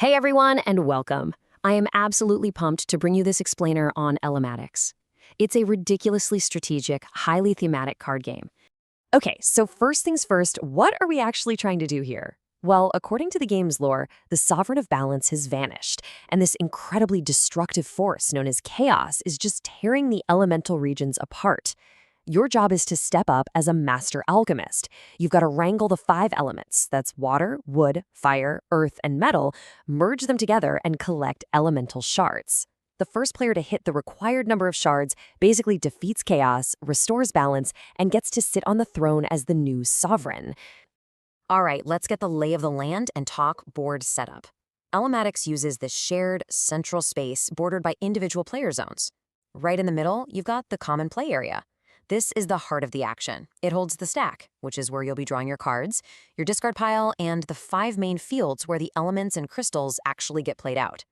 Hey everyone, and welcome. I am absolutely pumped to bring you this explainer on Elematiks. It's a ridiculously strategic, highly thematic card game. Okay, so first things first, what are we actually trying to do here? Well, according to the game's lore, the Sovereign of Balance has vanished, and this incredibly destructive force known as chaos is just tearing the elemental regions apart. Your job is to step up as a master alchemist. You've got to wrangle the 5 elements, that's water, wood, fire, earth, and metal, merge them together and collect elemental shards. The first player to hit the required number of shards basically defeats chaos, restores balance, and gets to sit on the throne as the new sovereign. All right, let's get the lay of the land and talk board setup. Elematiks uses this shared, central space bordered by individual player zones. Right in the middle, you've got the common play area. This is the heart of the action. It holds the stack, which is where you'll be drawing your cards, your discard pile, and the 5 main fields where the elements and crystals actually get played out.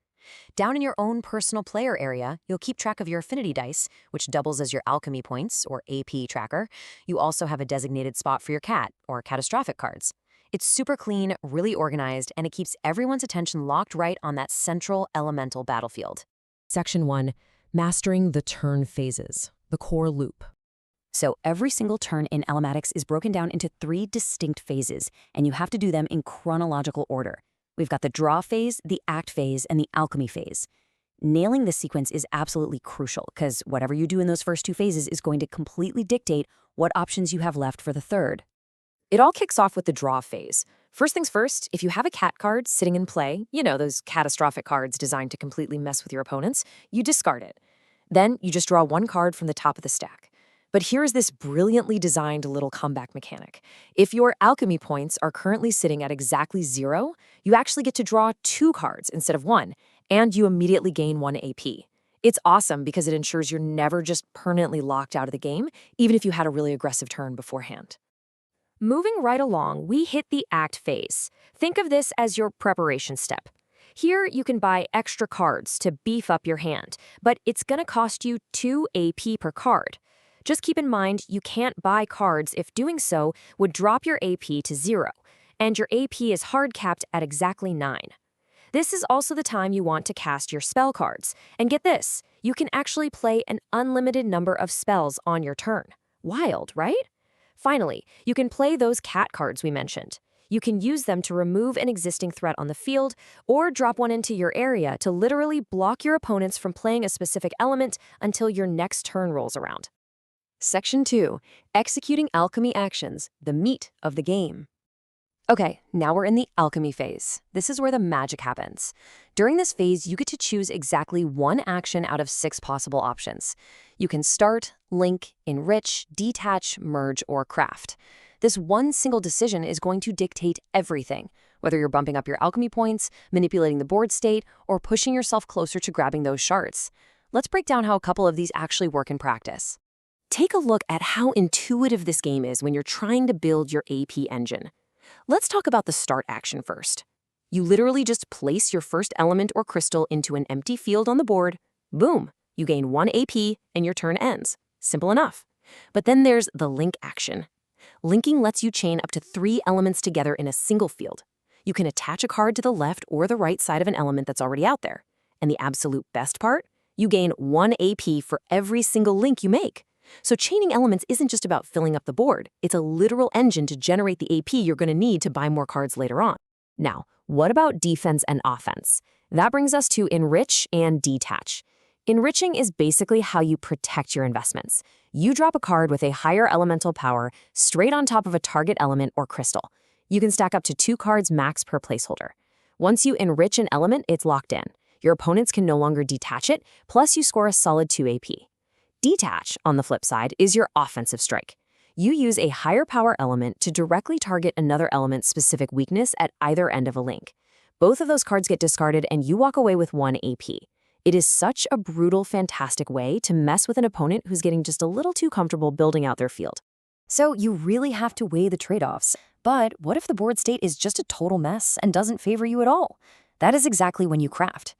Down in your own personal player area, you'll keep track of your affinity dice, which doubles as your alchemy points, or AP tracker. You also have a designated spot for your cat, or catastrophic cards. It's super clean, really organized, and it keeps everyone's attention locked right on that central elemental battlefield. Section 1. Mastering the turn phases, the core loop. So every single turn in Elematiks is broken down into 3 distinct phases, and you have to do them in chronological order. We've got the draw phase, the act phase, and the alchemy phase. Nailing this sequence is absolutely crucial, because whatever you do in those first 2 phases is going to completely dictate what options you have left for the third. It all kicks off with the draw phase. First things first, if you have a cat card sitting in play, you know, those catastrophic cards designed to completely mess with your opponents, you discard it. Then you just draw 1 card from the top of the stack. But here's this brilliantly designed little comeback mechanic. If your alchemy points are currently sitting at exactly 0, you actually get to draw 2 cards instead of 1, and you immediately gain 1 AP. It's awesome because it ensures you're never just permanently locked out of the game, even if you had a really aggressive turn beforehand. Moving right along, we hit the act phase. Think of this as your preparation step. Here, you can buy extra cards to beef up your hand, but it's going to cost you 2 AP per card. Just keep in mind, you can't buy cards if doing so would drop your AP to 0, and your AP is hard capped at exactly 9. This is also the time you want to cast your spell cards. And get this, you can actually play an unlimited number of spells on your turn. Wild, right? Finally, you can play those cat cards we mentioned. You can use them to remove an existing threat on the field, or drop one into your area to literally block your opponents from playing a specific element until your next turn rolls around. Section 2. Executing alchemy actions, the meat of the game. Okay, now we're in the alchemy phase. This is where the magic happens. During this phase, you get to choose exactly 1 action out of 6 possible options. You can start, link, enrich, detach, merge, or craft. This one single decision is going to dictate everything, whether you're bumping up your alchemy points, manipulating the board state, or pushing yourself closer to grabbing those shards. Let's break down how a couple of these actually work in practice. Take a look at how intuitive this game is when you're trying to build your AP engine. Let's talk about the start action first. You literally just place your first element or crystal into an empty field on the board. Boom, you gain 1 AP and your turn ends. Simple enough. But then there's the link action. Linking lets you chain up to 3 elements together in a single field. You can attach a card to the left or the right side of an element that's already out there. And the absolute best part? You gain 1 AP for every single link you make. So chaining elements isn't just about filling up the board. It's a literal engine to generate the AP you're going to need to buy more cards later on. Now, what about defense and offense? That brings us to enrich and detach. Enriching is basically how you protect your investments. You drop a card with a higher elemental power straight on top of a target element or crystal. You can stack up to 2 cards max per placeholder. Once you enrich an element, it's locked in. Your opponents can no longer detach it, plus you score a solid 2 AP. Detach, on the flip side, is your offensive strike. You use a higher power element to directly target another element's specific weakness at either end of a link. Both of those cards get discarded and you walk away with 1 AP. It is such a brutal, fantastic way to mess with an opponent who's getting just a little too comfortable building out their field. So you really have to weigh the trade-offs. But what if the board state is just a total mess and doesn't favor you at all? That is exactly when you craft.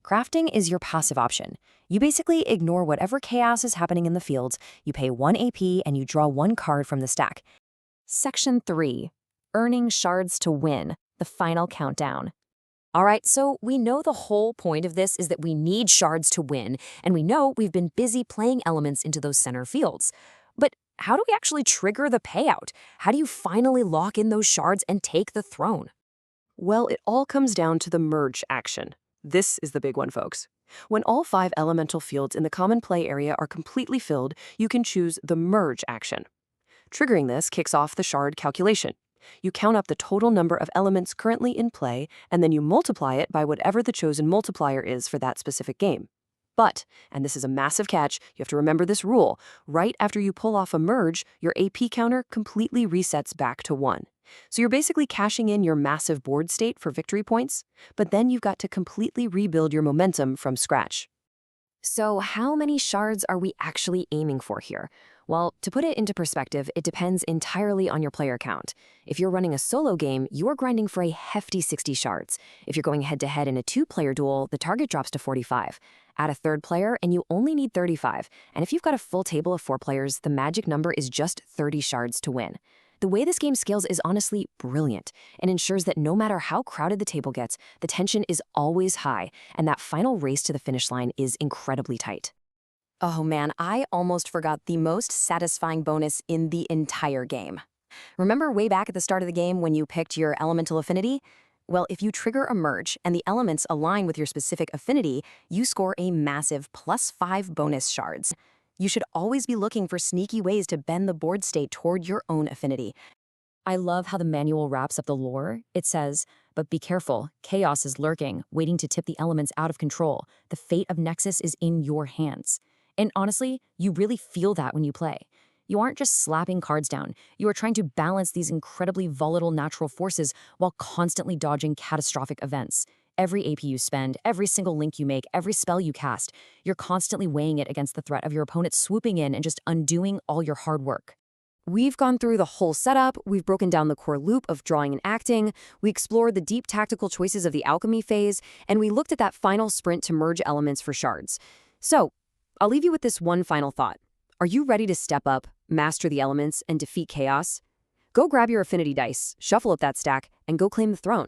Crafting is your passive option. You basically ignore whatever chaos is happening in the fields, you pay 1 AP, and you draw 1 card from the stack. Section 3. Earning shards to win, the final countdown. All right, so we know the whole point of this is that we need shards to win, and we know we've been busy playing elements into those center fields. But how do we actually trigger the payout? How do you finally lock in those shards and take the throne? Well, it all comes down to the merge action. This is the big one, folks. When all 5 elemental fields in the common play area are completely filled, you can choose the merge action. Triggering this kicks off the shard calculation. You count up the total number of elements currently in play, and then you multiply it by whatever the chosen multiplier is for that specific game. But, and this is a massive catch, you have to remember this rule, right after you pull off a merge, your AP counter completely resets back to 1. So you're basically cashing in your massive board state for victory points, but then you've got to completely rebuild your momentum from scratch. So, how many shards are we actually aiming for here? Well, to put it into perspective, it depends entirely on your player count. If you're running a solo game, you're grinding for a hefty 60 shards. If you're going head-to-head in a 2-player duel, the target drops to 45. Add a third player, and you only need 35. And if you've got a full table of 4 players, the magic number is just 30 shards to win. The way this game scales is honestly brilliant and ensures that no matter how crowded the table gets, the tension is always high, and that final race to the finish line is incredibly tight. Oh man, I almost forgot the most satisfying bonus in the entire game. Remember way back at the start of the game when you picked your elemental affinity? Well, if you trigger a merge and the elements align with your specific affinity, you score a massive +5 bonus shards. You should always be looking for sneaky ways to bend the board state toward your own affinity. I love how the manual wraps up the lore. It says, but be careful, chaos is lurking, waiting to tip the elements out of control. The fate of Nexus is in your hands. And honestly, you really feel that when you play. You aren't just slapping cards down. You are trying to balance these incredibly volatile natural forces while constantly dodging catastrophic events. Every AP you spend, every single link you make, every spell you cast, you're constantly weighing it against the threat of your opponent swooping in and just undoing all your hard work. We've gone through the whole setup, we've broken down the core loop of drawing and acting, we explored the deep tactical choices of the alchemy phase, and we looked at that final sprint to merge elements for shards. So, I'll leave you with this one final thought. Are you ready to step up, master the elements, and defeat chaos? Go grab your affinity dice, shuffle up that stack, and go claim the throne.